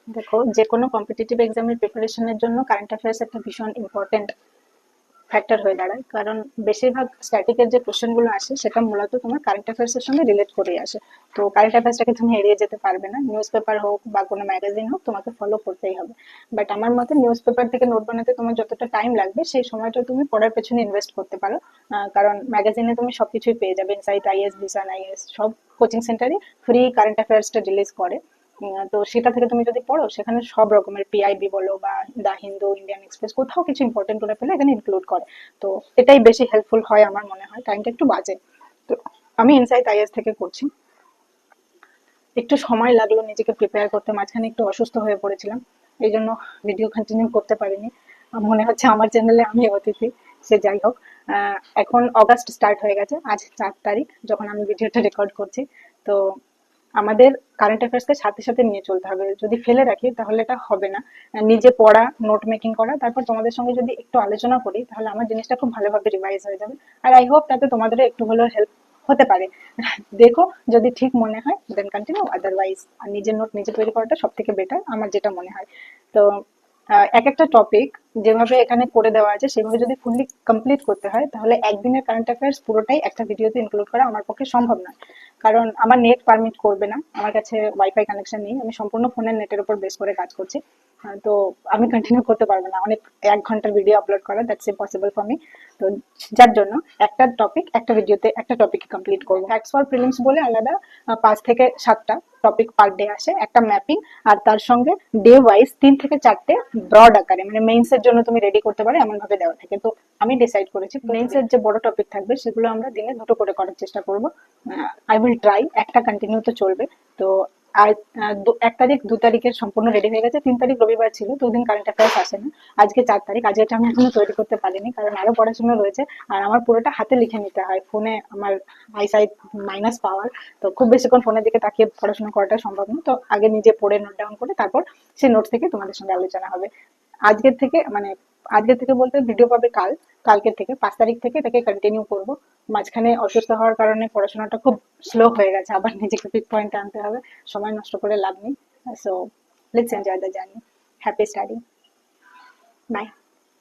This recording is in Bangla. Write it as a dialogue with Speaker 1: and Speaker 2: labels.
Speaker 1: দেখো, যে কোনো কম্পিটিটিভ এক্সামের প্রিপারেশনের জন্য কারেন্ট অ্যাফেয়ার্স একটা ভীষণ ইম্পর্টেন্ট ফ্যাক্টর হয়ে দাঁড়ায়। কারণ বেশিরভাগ স্ট্যাটিকের যে কোশ্চেন গুলো আসে সেটা মূলত তোমার কারেন্ট অ্যাফেয়ার্স এর সঙ্গে রিলেট করেই আসে। তো কারেন্ট অ্যাফেয়ার্সটাকে তুমি এড়িয়ে যেতে পারবে না, নিউজ পেপার হোক বা কোনো ম্যাগাজিন হোক, তোমাকে ফলো করতেই হবে। বাট আমার মতে নিউজ পেপার থেকে নোট বানাতে তোমার যতটা টাইম লাগবে সেই সময়টা তুমি পড়ার পেছনে ইনভেস্ট করতে পারো। কারণ ম্যাগাজিনে তুমি সবকিছুই পেয়ে যাবে, ইনসাইট আইএস, ভিশন আইএস, সব কোচিং সেন্টারই ফ্রি কারেন্ট অ্যাফেয়ার্সটা রিলিজ করে। তো সেটা থেকে তুমি যদি পড়ো, সেখানে সব রকমের পিআইবি বলো বা দা হিন্দু, ইন্ডিয়ান এক্সপ্রেস, কোথাও কিছু ইম্পর্টেন্ট করে পেলে এখানে ইনক্লুড করে। তো এটাই বেশি হেল্পফুল হয় আমার মনে হয়, টাইমটা একটু বাঁচে। তো আমি ইনসাইট আইএস থেকে করছি। একটু সময় লাগলো নিজেকে প্রিপেয়ার করতে, মাঝখানে একটু অসুস্থ হয়ে পড়েছিলাম, এই জন্য ভিডিও কন্টিনিউ করতে পারিনি। মনে হচ্ছে আমার চ্যানেলে আমি অতিথি। সে যাই হোক, এখন অগাস্ট স্টার্ট হয়ে গেছে, আজ 4 তারিখ যখন আমি ভিডিওটা রেকর্ড করছি। তো আমাদের কারেন্ট অ্যাফেয়ার্সকে সাথে সাথে নিয়ে চলতে হবে, যদি ফেলে রাখি তাহলে এটা হবে না। নিজে পড়া, নোট মেকিং করা, তারপর তোমাদের সঙ্গে যদি একটু আলোচনা করি তাহলে আমার জিনিসটা খুব ভালোভাবে রিভাইজ হয়ে যাবে। আর আই হোপ তাতে তোমাদের একটু হলেও হেল্প হতে পারে। দেখো, যদি ঠিক মনে হয় দেন কন্টিনিউ, আদারওয়াইজ আর নিজের নোট নিজে তৈরি করাটা সব থেকে বেটার আমার যেটা মনে হয়। তো এক একটা টপিক যেভাবে এখানে করে দেওয়া আছে সেভাবে যদি ফুললি কমপ্লিট করতে হয় তাহলে একদিনের কারেন্ট অ্যাফেয়ার্স পুরোটাই একটা ভিডিওতে ইনক্লুড করা আমার পক্ষে সম্ভব নয়। কারণ আমার নেট পারমিট করবে না, আমার কাছে ওয়াইফাই কানেকশন নেই, আমি সম্পূর্ণ ফোনের নেটের উপর বেস করে কাজ করছি। তো আমি কন্টিনিউ করতে পারবো না অনেক 1 ঘন্টার ভিডিও আপলোড করা, দ্যাটস ইম্পসিবল ফর মি। তো যার জন্য একটা টপিক একটা ভিডিওতে একটা টপিক কমপ্লিট করবো। ফ্যাক্টস ফর প্রিলিমস বলে আলাদা 5 থেকে 7টা টপিক পার ডে আসে, একটা ম্যাপিং, আর তার সঙ্গে ডে ওয়াইজ 3 থেকে 4টে ব্রড আকারে, মানে মেইনস এর জন্য তুমি রেডি করতে পারো এমন ভাবে দেওয়া থাকে। তো আমি ডিসাইড করেছি মেইনস এর যে বড় টপিক থাকবে সেগুলো আমরা দিনে 2টো করে করার চেষ্টা করব। আই উইল ট্রাই, একটা কন্টিনিউ তো চলবে। তো আর 1 তারিখ 2 তারিখের সম্পূর্ণ রেডি হয়ে গেছে, 3 তারিখ রবিবার ছিল, দুদিন কারেন্ট অ্যাফেয়ার্স আসে না। আজকে 4 তারিখ, আজকে আমি এখনো তৈরি করতে পারিনি কারণ আরো পড়াশোনা রয়েছে। আর আমার পুরোটা হাতে লিখে নিতে হয়, ফোনে আমার আইসাইট মাইনাস পাওয়ার, তো খুব বেশিক্ষণ ফোনের দিকে তাকিয়ে পড়াশোনা করাটা সম্ভব না। তো আগে নিজে পড়ে নোট ডাউন করে তারপর সেই নোট থেকে তোমাদের সঙ্গে আলোচনা হবে। আজকের থেকে মানে আজকের থেকে বলতে ভিডিও পাবে কাল, কালকের থেকে 5 তারিখ থেকে এটাকে কন্টিনিউ করব। মাঝখানে অসুস্থ হওয়ার কারণে পড়াশোনাটা খুব স্লো হয়ে গেছে, আবার নিজেকে পিক পয়েন্টে আনতে হবে, সময় নষ্ট করে লাভ নেই। So let's enjoy the journey. Happy study. By.